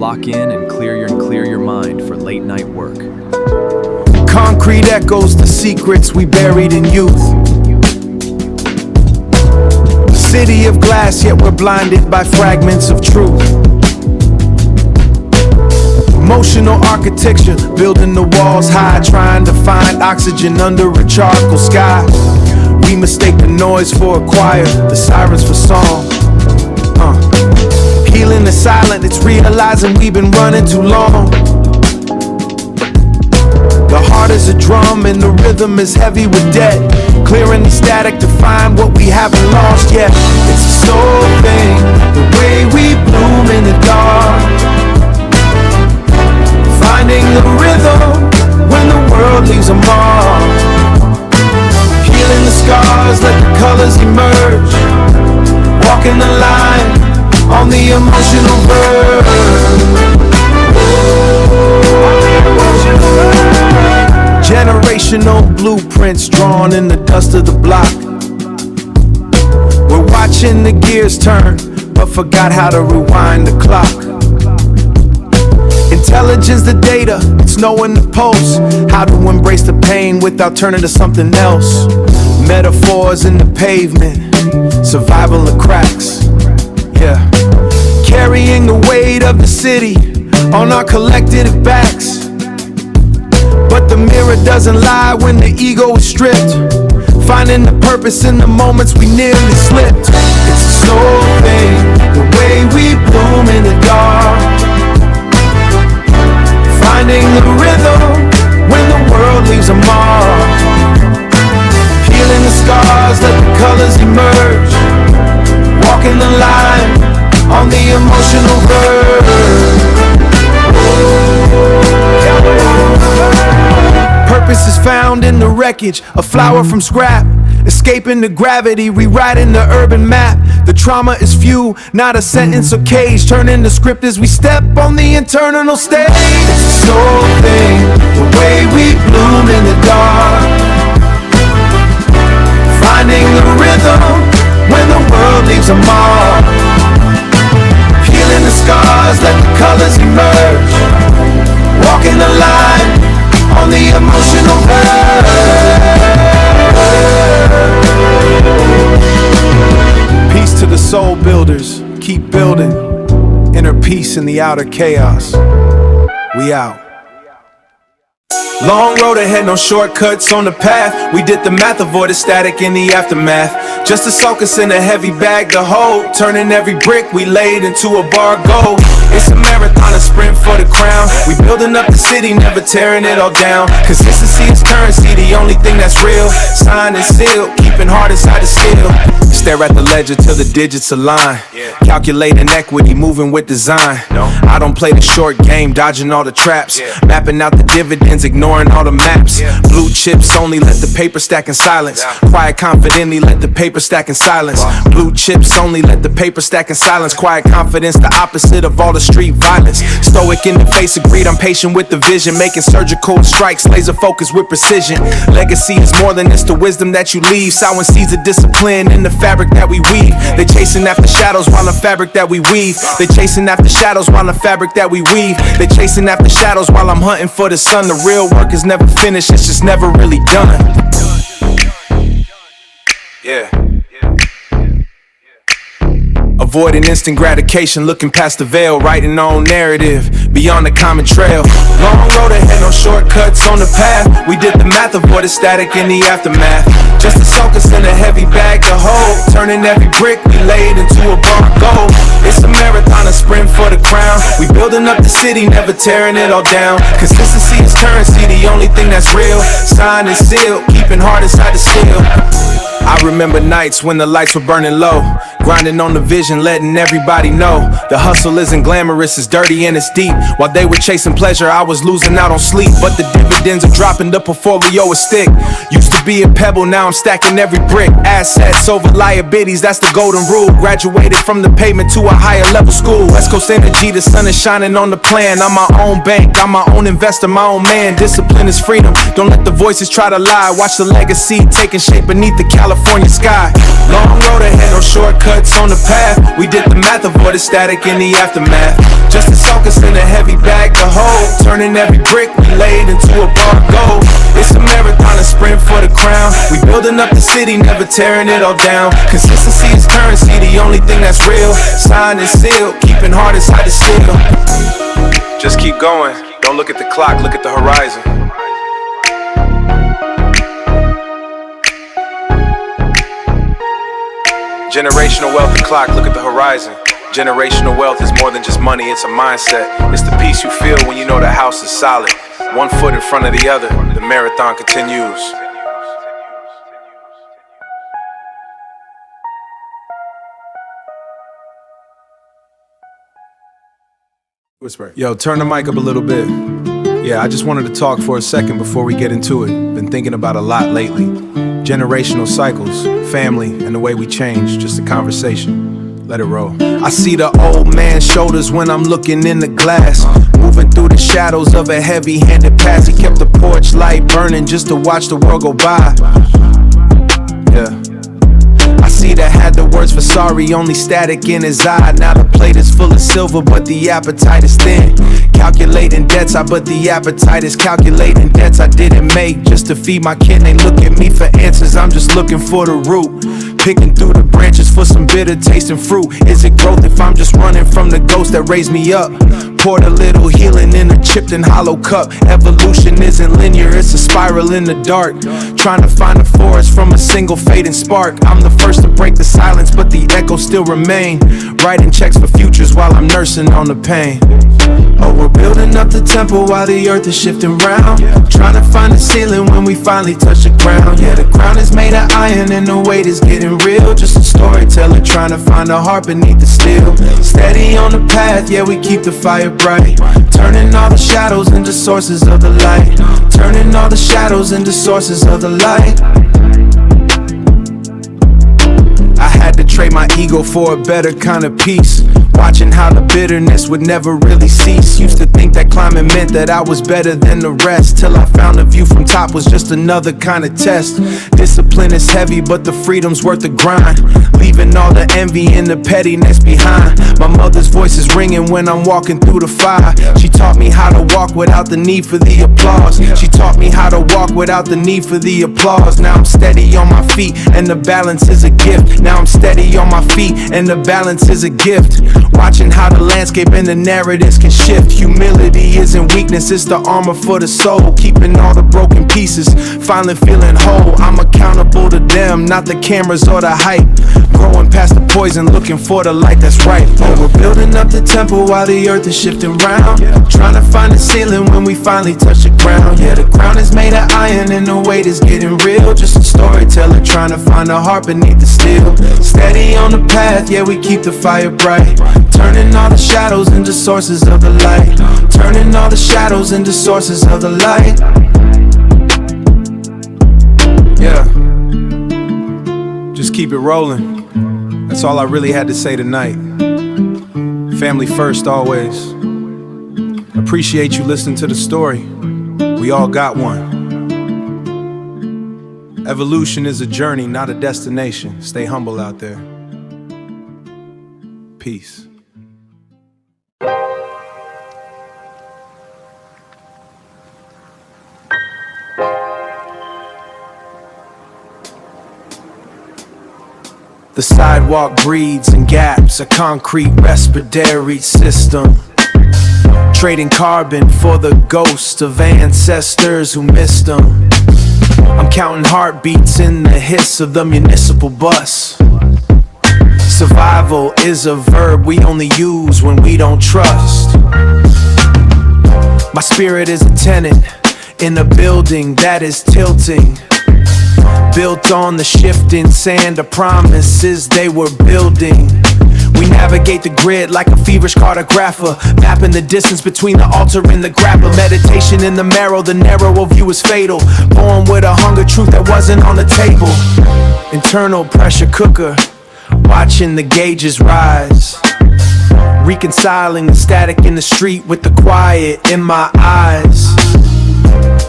Lock in and clear your mind for late night work. Concrete echoes the secrets we buried in youth. City of glass, yet we're blinded by fragments of truth. Emotional architecture, building the walls high, trying to find oxygen under a charcoal sky. We mistake the noise for a choir, the sirens for song. Healing the silent, it's realizing we've been running too long. The heart is a drum and the rhythm is heavy with debt. Clearing the static to find what we haven't lost yet. It's a soul thing, the way we bloom in the dark. Finding the rhythm when the world leaves a mark. Healing the scars, let the colors emerge. Walking the line on the emotional verge. Generational blueprints drawn in the dust of the block. We're watching the gears turn, but forgot how to rewind the clock. Intelligence the data, it's knowing the pulse. How to embrace the pain without turning to something else. Metaphors in the pavement, survival of cracks. Yeah, carrying the weight of the city on our collective backs. But the mirror doesn't lie when the ego is stripped. Finding the purpose in the moments we nearly slipped. It's a soul thing, the way we bloom in the dark. Finding the rhythm when the world leaves a mark. Healing the scars, let the colors emerge. Walking the line on the emotional verge. Purpose is found in the wreckage, a flower from scrap. Escaping the gravity, rewriting the urban map. The trauma is few, not a sentence or cage. Turning the script as we step on the internal stage. It's a soul thing, the way we bloom in the dark. Finding the rhythm when the world leaves a mark. Healing the scars, let the colors emerge. Walking the line on the emotional verge. Peace to the soul builders, keep building. Inner peace in the outer chaos. We out. Long road ahead, no shortcuts on the path. We did the math, avoided static in the aftermath. Just to soak us in a heavy bag to hold. Turning every brick we laid into a bar of gold. It's a marathon, a sprint for the crown. We building up the city, never tearing it all down. Consistency is currency, the only thing that's real. Signed and sealed, keeping heart inside the steel. Stare at the ledger till the digits align. Calculating equity, moving with design. I don't play the short game, dodging all the traps. Mapping out the dividends, ignoring all the maps. Blue chips only, let the paper stack in silence. Quiet confidently, let the paper stack in silence. Blue chips only, let the paper stack in silence. Quiet confidence, the opposite of all the street violence. Stoic in the face of greed, I'm patient with the vision. Making surgical strikes, laser focus with precision. Legacy is more than just the wisdom that you leave. Sowing seeds of discipline in the fabric that we weave. They chasing after shadows while the fabric that we weave. They chasing after shadows while the fabric that we weave. They chasing after shadows while I'm hunting for the sun. The real work is never finished, it's just never really done. Yeah. Avoiding instant gratification, looking past the veil, writing our own narrative, beyond the common trail. Long road ahead, no shortcuts on the path. We did the math, avoided static in the aftermath. Just to soak us in a heavy bag to hold. Turning every brick we laid into a bar of gold. It's a marathon, a sprint for the crown. We building up the city, never tearing it all down. Consistency is currency, the only thing that's real. Signed and sealed, keeping heart inside the steel. I remember nights when the lights were burning low. Grinding on the vision, letting everybody know. The hustle isn't glamorous, it's dirty and it's deep. While they were chasing pleasure, I was losing out on sleep. But the dividends are dropping, the portfolio is thick. Used to be a pebble, now I'm stacking every brick. Assets over liabilities, that's the golden rule. Graduated from the pavement to a higher level school. West Coast energy, the sun is shining on the plan. I'm my own bank, I'm my own investor, my own man. Discipline is freedom, don't let the voices try to lie. Watch the legacy taking shape beneath the California sky. Long road ahead, no shortcut Shortcuts on the path, we did the math, avoided static in the aftermath. Just to soak us in a heavy bag to hold, turning every brick we laid into a bar of gold. It's a marathon, a sprint for the crown. We building up the city, never tearing it all down. Consistency is currency, the only thing that's real. Signed and sealed, keeping hard inside the seal. Just keep going, don't look at the clock, look at the horizon. Generational wealth, the clock, look at the horizon. Generational wealth is more than just money, it's a mindset. It's the peace you feel when you know the house is solid. One foot in front of the other, the marathon continues. Whisper. Yo, turn the mic up a little bit. Yeah, I just wanted to talk for a second before we get into it. Been thinking about a lot lately. Generational cycles, family, and the way we change. Just a conversation. Let it roll. I see the old man's shoulders when I'm looking in the glass. Moving through the shadows of a heavy-handed past. He kept the porch light burning just to watch the world go by. Yeah. I see that had the words for sorry, only static in his eye. Now the plate is full of silver, but the appetite is thin. Calculating debts, but the appetite is calculating debts I didn't make just to feed my kin. They look at me for answers, I'm just looking for the root. Picking through the branches for some bitter tasting fruit. Is it growth if I'm just running from the ghost that raised me up? Poured a little healing in a chipped and hollow cup. Evolution isn't linear, it's a spiral in the dark. Trying to find a forest from a single fading spark. I'm the first to break the silence, but the echoes still remain. Writing checks for futures while I'm nursing on the pain. Oh, we're building up the temple while the earth is shifting round. Trying to find the ceiling when we finally touch the ground. Yeah, the ground is made of iron and the weight is getting real. Just a storyteller trying to find a heart beneath the steel. Steady on the path, yeah, we keep the fire bright. Turning all the shadows into sources of the light. Turning all the shadows into sources of the light. I had to trade my ego for a better kind of peace. Watching how the bitterness would never really cease. Used to think that climbing meant that I was better than the rest, till I found the view from top was just another kind of test. Discipline is heavy, but the freedom's worth the grind. Leaving all the envy and the pettiness behind. My mother's voice is ringing when I'm walking through the fire. She taught me how to walk without the need for the applause. She taught me how to walk without the need for the applause. Now I'm steady on my feet and the balance is a gift. Now I'm steady on my feet and the balance is a gift. Watching how the landscape and the narratives can shift. Humility isn't weakness, it's the armor for the soul. Keeping all the broken pieces, finally feeling whole. I'm accountable to them, not the cameras or the hype. Growing past the poison, looking for the light that's right. Oh, we're building up the temple while the earth is shifting round. Trying to find the ceiling when we finally touch the ground. Yeah, the ground is made of iron and the weight is getting real. Just a storyteller trying to find a heart beneath the steel. Steady on the path, yeah, we keep the fire bright. Turning all the shadows into sources of the light. Turning all the shadows into sources of the light. Yeah. Just keep it rolling. That's all I really had to say tonight. Family first always. Appreciate you listening to the story. We all got one. Evolution is a journey, not a destination. Stay humble out there. Peace. The sidewalk breeds and gaps, a concrete respiratory system. Trading carbon for the ghosts of ancestors who missed them. I'm counting heartbeats in the hiss of the municipal bus. Survival is a verb we only use when we don't trust. My spirit is a tenant in a building that is tilting. Built on the shifting sand of promises they were building. We navigate the grid like a feverish cartographer, mapping the distance between the altar and the grappler. Meditation in the marrow, the narrow view is fatal. Born with a hunger, truth that wasn't on the table. Internal pressure cooker, watching the gauges rise. Reconciling the static in the street with the quiet in my eyes.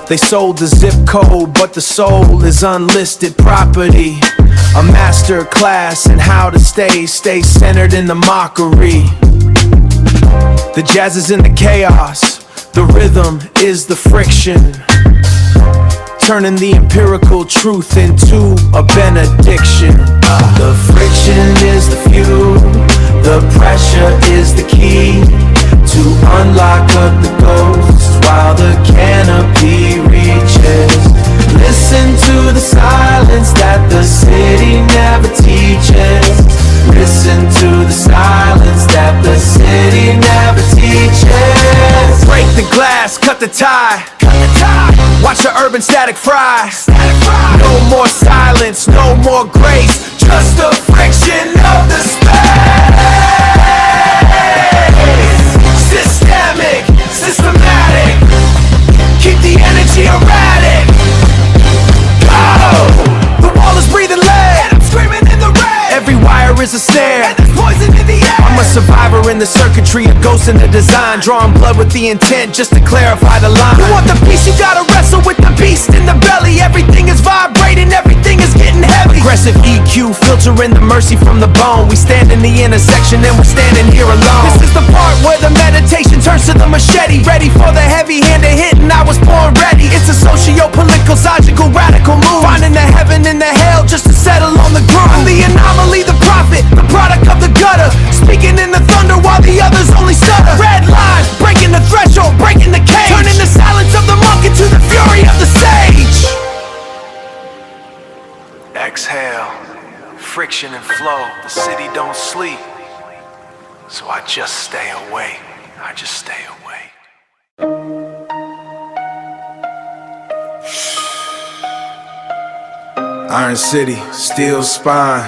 They sold the zip code, but the soul is unlisted property. A master class in how to stay centered in the mockery. The jazz is in the chaos, the rhythm is the friction, turning the empirical truth into a benediction. The friction is the fuel, the pressure is the key to unlock up the ghosts while the canopy reaches. Listen to the silence that the city never teaches. Listen to the silence that the city never teaches. Break the glass, cut the tie. Watch the urban static fry. No more silence, no more grace, just the friction of the space. Systemic, systematic, keep the energy erratic. Go! The wall is breathing lead, and I'm screaming in the rain. Every wire is a snare, and there's poison in the air. I'm a survivor in the circuitry, a ghost in the design, drawing blood with the intent just to clarify the line. You want the peace, you gotta wrestle with the beast in the belly. Everything is vibrating, everything is getting heavy. Aggressive EQ, filtering the mercy from the bone. We stand in the intersection and we're standing here alone. This is the part where the meditation turns to the machete. Ready for the heavy-handed hit, and I was born ready. It's a socio-political, logical, radical move, finding the heaven and the hell just to settle on the groove. I'm the anomaly, the prophet, the product of the gutter, speaking in the thunder while the others only stutter. Red line, breaking the threshold, breaking the cage, turning the silence of the monk into the fury of the sage. Exhale, friction and flow. The city don't sleep, so I just stay awake. I just stay awake. Iron City, steel spine.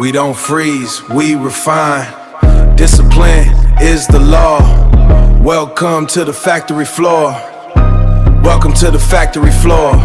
We don't freeze, we refine. Discipline is the law. Welcome to the factory floor. Welcome to the factory floor.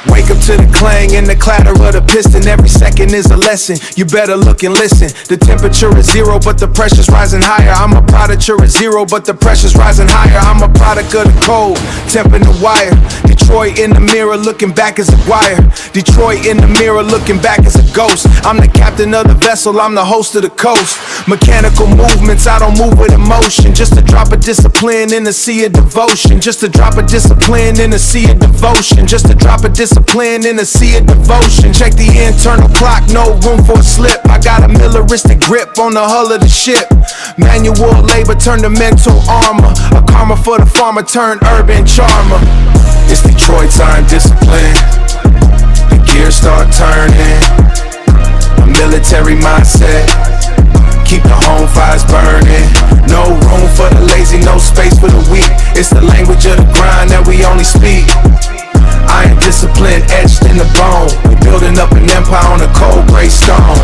Wake up to the clang and the clatter of the piston. Every second is a lesson, you better look and listen. The temperature is 0, but the pressure's rising higher. I'm a product, you're at 0, but the pressure's rising higher. I'm a product of the cold, temping the wire. Detroit in the mirror, looking back as a wire. Detroit in the mirror, looking back as a ghost. I'm the captain of the vessel, I'm the host of the coast. Mechanical movements, I don't move with emotion. Just a drop of discipline in the sea of devotion. Just a drop of discipline in the sea of devotion. Just a drop of discipline in the sea of devotion. Check the internal clock, no room for a slip. I got a militaristic grip on the hull of the ship. Manual labor turned to mental armor. A karma for the farmer turned urban charmer. It's Detroit's iron discipline. The gears start turning. A military mindset. Keep the home fires burning. No room for the lazy, no space for the weak. It's the language of the grind that we only speak. Iron discipline etched in the bone. We building up an empire on a cold gray stone.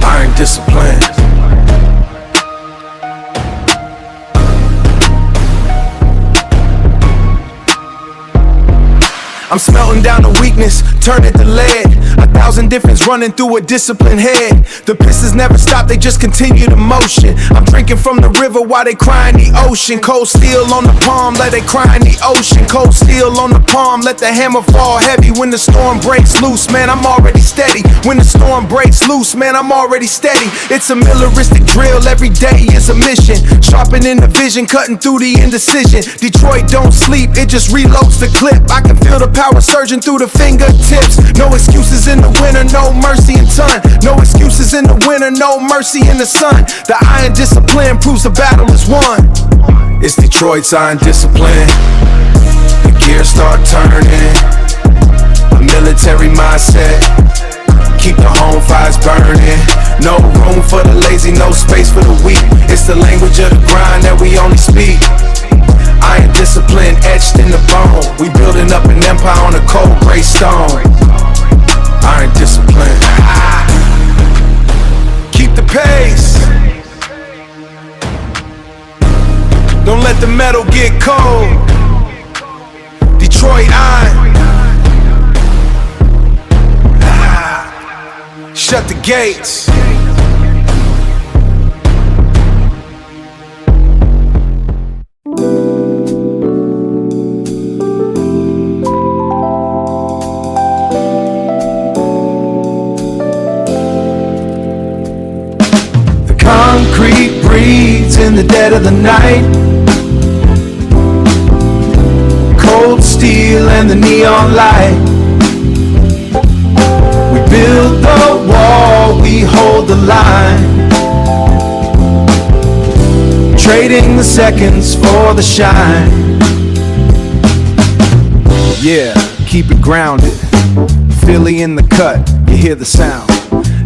Iron discipline. I'm smelting down the weakness, turn it to lead. 1,000 difference running through a disciplined head. The pistons never stop, they just continue the motion. I'm drinking from the river while they cry in the ocean. Cold steel on the palm, let it cry in the ocean. Cold steel on the palm, let the hammer fall heavy. When the storm breaks loose, man, I'm already steady. When the storm breaks loose, man, I'm already steady. It's a militaristic drill, every day is a mission. Sharpening the vision, cutting through the indecision. Detroit don't sleep, it just reloads the clip. I can feel the power surging through the fingertips. No excuses in the winter, no mercy in ton. No excuses in the winter, no mercy in the sun. The iron discipline proves the battle is won. It's Detroit's iron discipline. The gears start turning. A military mindset. Keep the home fires burning. No room for the lazy, no space for the weak. It's the language of the grind that we only speak. Iron discipline etched in the bone. We building up an empire on a cold gray stone. Iron discipline. Keep the pace. Don't let the metal get cold. Detroit iron. Shut the gates. dead of the night. Cold steel and the neon light. We build the wall, we hold the line, trading the seconds for the shine. Yeah, keep it grounded. Philly in the cut, you hear the sound.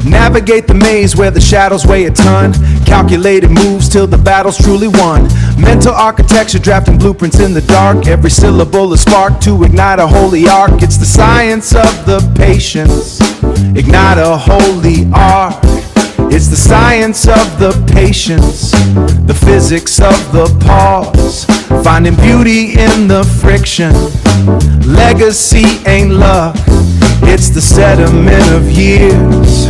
Navigate the maze where the shadows weigh a ton. Calculated moves till the battle's truly won. Mental architecture drafting blueprints in the dark. Every syllable a spark to ignite a holy arc. It's the science of the patience, ignite a holy arc. It's the science of the patience, the physics of the pause. Finding beauty in the friction. Legacy ain't luck, it's the sediment of years,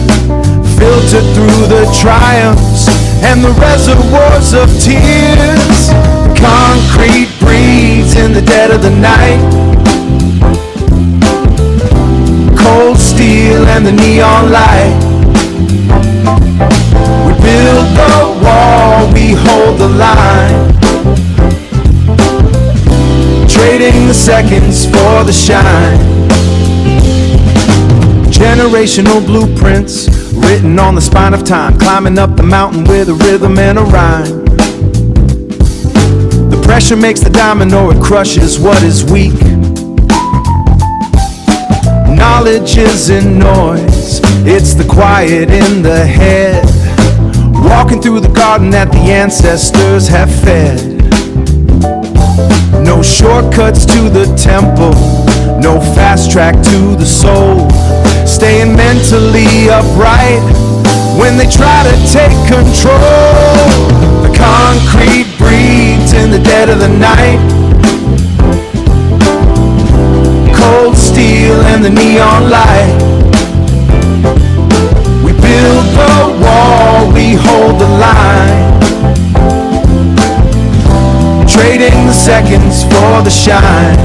filtered through the triumphs and the reservoirs of tears. Concrete breathes in the dead of the night. Cold steel and the neon light. We build the wall, we hold the line, trading the seconds for the shine. Generational blueprints written on the spine of time, climbing up the mountain with a rhythm and a rhyme. The pressure makes the diamond or it crushes what is weak. Knowledge isn't noise, it's the quiet in the head. Walking through the garden that the ancestors have fed. No shortcuts to the temple, no fast track to the soul. Staying mentally upright when they try to take control. The concrete breathes in the dead of the night. Cold steel and the neon light. We build the wall, we hold the line, trading the seconds for the shine.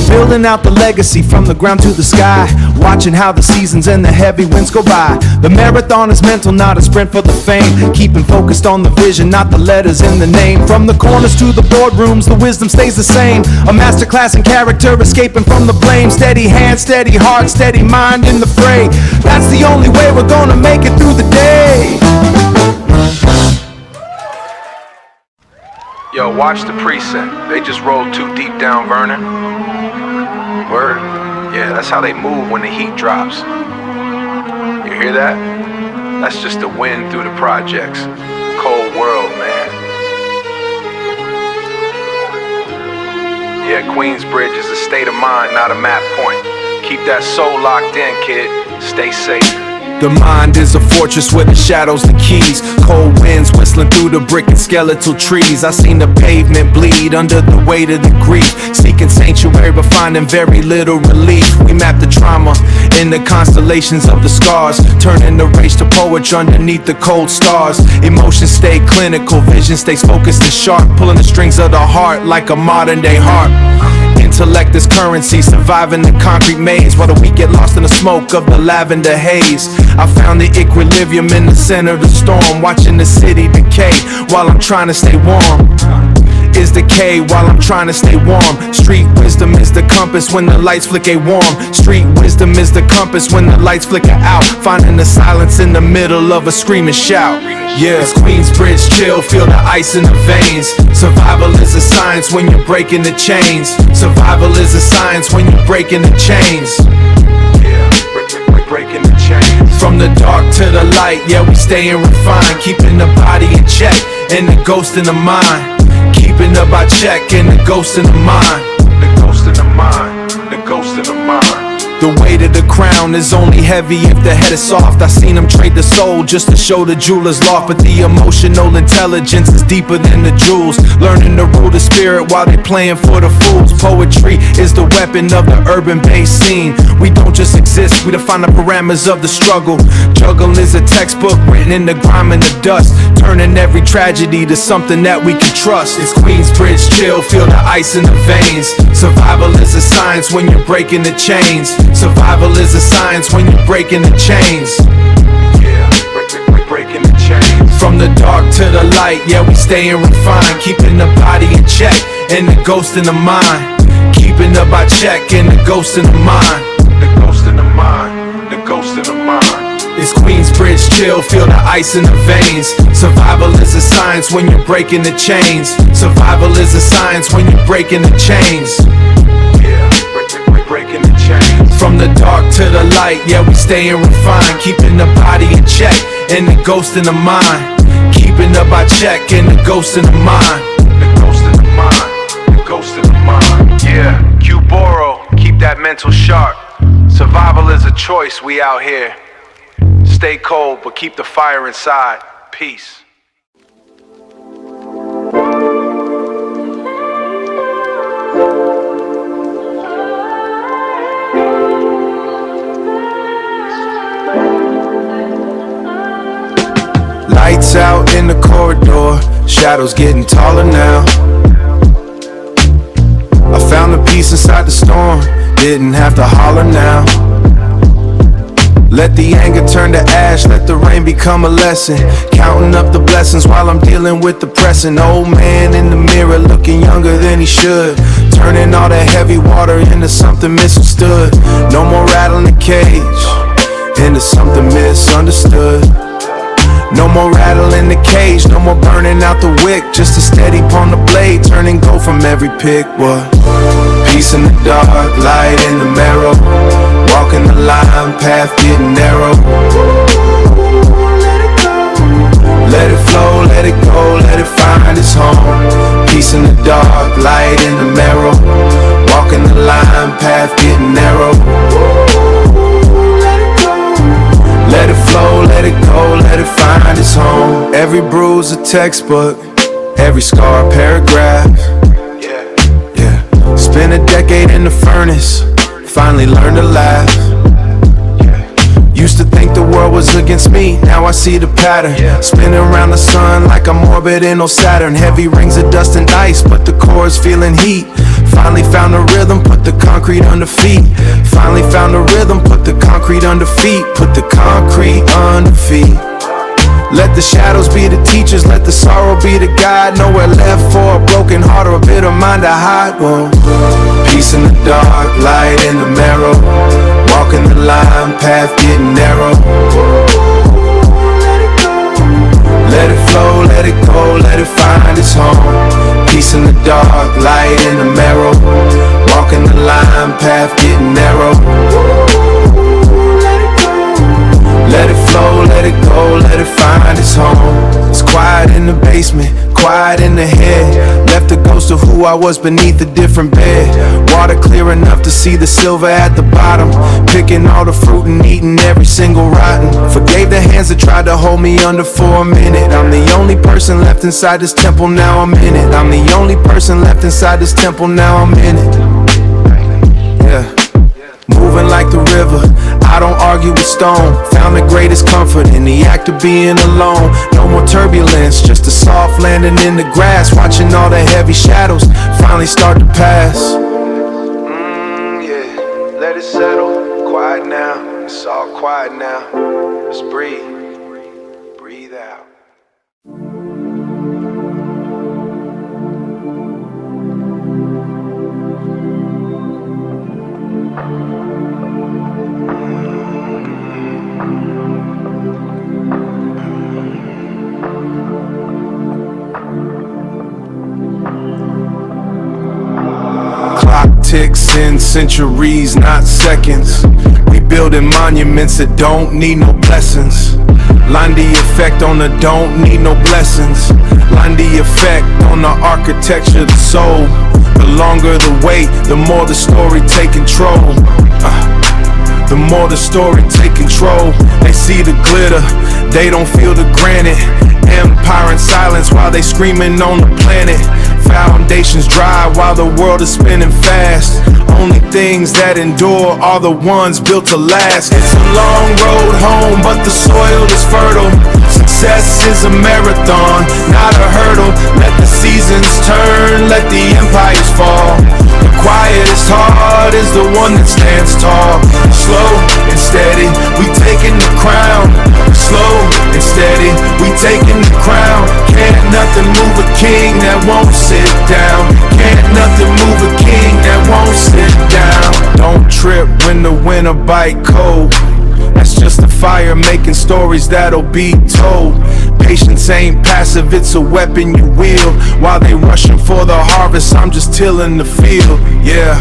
Building out the legacy from the ground to the sky. Watching how the seasons and the heavy winds go by. The marathon is mental, not a sprint for the fame. Keeping focused on the vision, not the letters in the name. From the corners to the boardrooms, the wisdom stays the same. A masterclass in character, escaping from the blame. Steady hand, steady heart, steady mind in the fray. That's the only way we're gonna make it through the day. Yo, watch the precinct. They just rolled too deep down Vernon. Word? Yeah, that's how they move when the heat drops. You hear that? That's just the wind through the projects. Cold world, man. Yeah, Queensbridge is a state of mind, not a map point. Keep that soul locked in, kid. Stay safe. The mind is a fortress where the shadows the keys. Cold winds whistling through the brick and skeletal trees. I seen the pavement bleed under the weight of the grief. Seeking sanctuary but finding very little relief. We map the trauma in the constellations of the scars, turning the rage to poetry underneath the cold stars. Emotions stay clinical, vision stays focused and sharp, pulling the strings of the heart like a modern day harp. Intellect is currency, surviving the concrete maze while the weak get lost in the smoke of the lavender haze. I found the equilibrium in the center of the storm, watching the city decay while I'm trying to stay warm. Is decay while I'm trying to stay warm. Street wisdom is the compass when the lights flicker warm. Street wisdom is the compass when the lights flicker out. Finding the silence in the middle of a screaming shout. Yeah, it's Queensbridge chill, feel the ice in the veins. Survival is a science when you're breaking the chains. Survival is a science when you're breaking the chains. Yeah, breaking the chains. From the dark to the light, yeah, we staying refined. Keeping the body in check and the ghost in the mind. Keeping up our check and the ghost in the mind. The ghost in the mind, the ghost in the mind. The weight of the crown is only heavy if the head is soft. I seen them trade the soul just to show the jeweler's loft. But the emotional intelligence is deeper than the jewels. Learning to rule the spirit while they playing for the fools. Poetry is the weapon of the urban-based scene. We don't just exist, we define the parameters of the struggle. Juggle is a textbook written in the grime and the dust, turning every tragedy to something that we can trust. It's Queensbridge chill, feel the ice in the veins. Survival is a science when you're breaking the chains. Survival is a science when you're breaking the chains. Yeah, breaking the chains. From the dark to the light, yeah, we stayin' refined, keeping the body in check and the ghost in the mind. Keeping up our check and the ghost in the mind. The ghost in the mind, the ghost in the mind. It's Queensbridge chill, feel the ice in the veins. Survival is a science when you're breaking the chains. Survival is a science when you're breaking the chains. Yeah, breaking the chains. From the dark to the light, yeah, we stayin' refined, keeping the body in check and the ghost in the mind. Keeping up our check and the ghost in the mind. The ghost in the mind, the ghost in the mind. Yeah, Q-Boro, keep that mental sharp. Survival is a choice, we out here. Stay cold, but keep the fire inside. Peace. Lights out in the corridor, shadows getting taller now. I found the peace inside the storm, didn't have to holler now. Let the anger turn to ash, let the rain become a lesson. Counting up the blessings while I'm dealing with the pressing. Old man in the mirror looking younger than he should, turning all that heavy water into something misunderstood. No more rattling the cage into something misunderstood. No more rattle in the cage, no more burning out the wick. Just a steady upon the blade, turn and go from every pick. What? Peace in the dark, light in the marrow. Walking the line, path getting narrow. Let it flow, let it go, let it find its home. Peace in the dark, light in the marrow. Walking the line, path getting narrow. Let it flow, let it go, let it find its home. Every bruise a textbook, every scar a paragraph. Yeah. Spent a decade in the furnace, finally learned to laugh. Used to think the world was against me, now I see the pattern. Spinning around the sun like I'm orbiting on Saturn. Heavy rings of dust and ice, but the core is feeling heat. Finally found a rhythm, put the concrete under feet. Finally found a rhythm, put the concrete under feet. Put the concrete under feet. Let the shadows be the teachers, let the sorrow be the guide. Nowhere left for a broken heart or a bitter mind to hide. Whoa. Peace in the dark, light in the marrow. Walking the line, path getting narrow. Let it flow, let it go, let it find its home. Peace in the dark, light in the marrow. Walking the line, path getting narrow. Let it flow, let it go, let it find its home. It's quiet in the basement, quiet in the head. Left the ghost of who I was beneath a different bed. Water clear enough to see the silver at the bottom. Picking all the fruit and eating every single rotten. Forgave the hands that tried to hold me under for a minute. I'm the only person left inside this temple, now I'm in it. I'm the only person left inside this temple, now I'm in it. Yeah. Moving like the river, I don't argue with stone. Found the greatest comfort in the act of being alone. No more turbulence, just a soft landing in the grass. Watching all the heavy shadows finally start to pass. Yeah, let it settle, quiet now. It's all quiet now. Just breathe, breathe out. Ticks in centuries, not seconds. We building monuments that don't need no blessings. Line the effect on the don't need no blessings. Line the effect on the architecture of the soul. The longer the wait, the more the story take control. The more the story take control. They see the glitter, they don't feel the granite. Empire in silence while they screaming on the planet. Foundations dry while the world is spinning fast. Only things that endure are the ones built to last. It's a long road home, but the soil is fertile. Success is a marathon, not a hurdle. Let the seasons turn, let the empires fall. The quietest heart is the one that stands tall. Slow and steady, we taking the crown. Slow and steady, we taking the crown. Can't nothing move a king that won't sit down. Can't nothing move a king that won't sit down. Don't trip when the winter bite cold. That's just the fire making stories that'll be told. Patience ain't passive, it's a weapon you wield. While they rushing for the harvest, I'm just tilling the field. Yeah.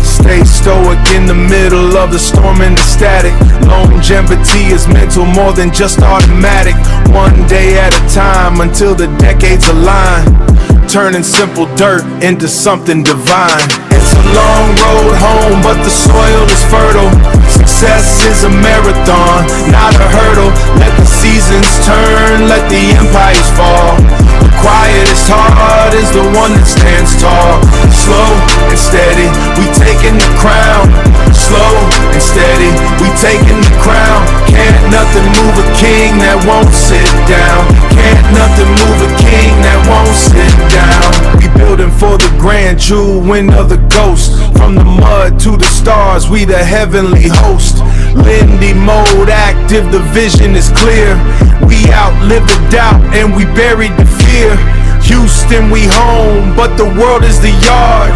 Stay stoic in the middle of the storm and the static. Longevity is mental more than just automatic. One day at a time until the decades align, turning simple dirt into something divine. It's a long road home, but the soil is fertile. Success is a marathon, not a hurdle. Let the seasons turn, let the empires fall. The quietest heart is the one that stands tall. Slow and steady, we taking the crown. Slow and steady, we taking the crown. Can't nothing move a king that won't sit down. Can't nothing move a king that won't sit down. We building for the grand jewel, wind of the ghost. From the mud to the stars, we the heavenly host. Lindy mode active, the vision is clear. We outlived the doubt and we buried the fear. Houston, we home, but the world is the yard.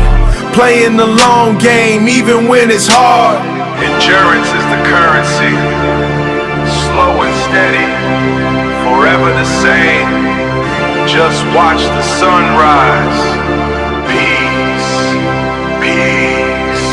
Playing the long game even when it's hard. Endurance is the currency. Slow and steady, forever the same. Just watch the sunrise. Peace, peace.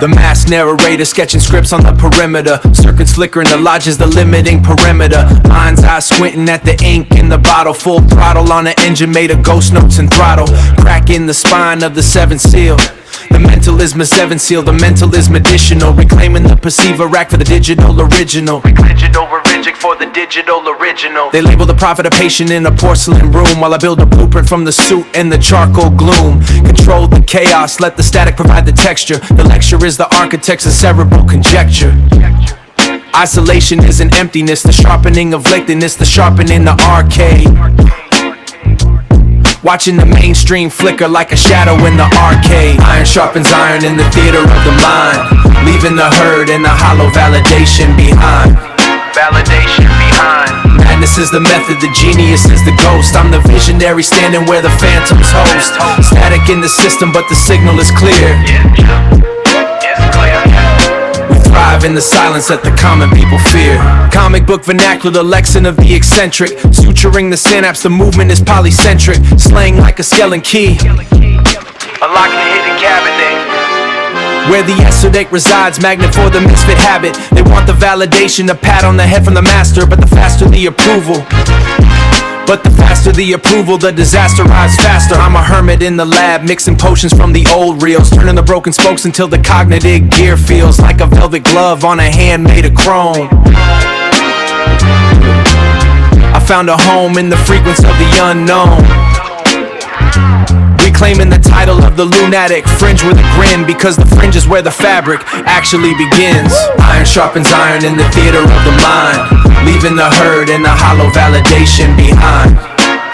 The masked narrator sketching scripts on the perimeter. Circuits flickering, the lodge is the limiting perimeter. Mind's eye squinting at the ink in the bottle. Full throttle on the engine made of ghost notes and throttle. Cracking the spine of the seventh seal. The mental is my seventh seal, the mental is medicinal. Reclaiming the perceiver rack for the digital original. Digital original for the digital original. They label the prophet a patient in a porcelain room, while I build a blueprint from the suit and the charcoal gloom. Control the chaos, let the static provide the texture. The lecture is the architect's a cerebral conjecture. Isolation is an emptiness, the sharpening of lateness, the sharpening the arcade. Watching the mainstream flicker like a shadow in the arcade. Iron sharpens iron in the theater of the mind, leaving the herd in the hollow validation behind. Validation behind. Madness is the method, the genius is the ghost. I'm the visionary standing where the phantoms host. Static in the system but the signal is clear. It's clear. Thrive in the silence that the common people fear. Comic book vernacular, the Lexan of the eccentric. Suturing the synapse, the movement is polycentric. Slang like a skeleton key, unlocking the hidden cabinet. Where the esoteric resides, magnet for the misfit habit. They want the validation, a pat on the head from the master. But the faster the approval, the disaster rides faster. I'm a hermit in the lab, mixing potions from the old reels. Turning the broken spokes until the cognitive gear feels like a velvet glove on a hand made of chrome. I found a home in the frequency of the unknown. Reclaiming the title of the lunatic, fringe with a grin, because the fringe is where the fabric actually begins. Iron sharpens iron in the theater of the mind, leaving the herd in the hollow validation behind.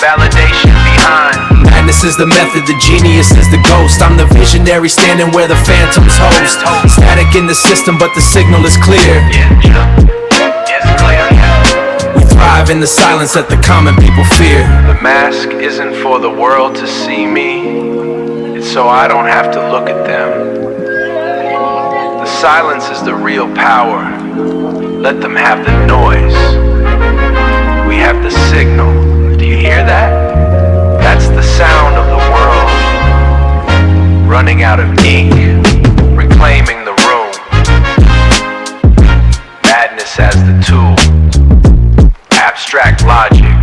Validation behind. Madness is the method, the genius is the ghost. I'm the visionary standing where the phantoms host. Static in the system but the signal is clear. It's clear. We thrive in the silence that the common people fear. The mask isn't for the world to see me, it's so I don't have to look at them. The silence is the real power, let them have the noise. We have the signal, do you hear that? That's the sound of the world, running out of ink, reclaiming the room. Madness as the tool, abstract logic,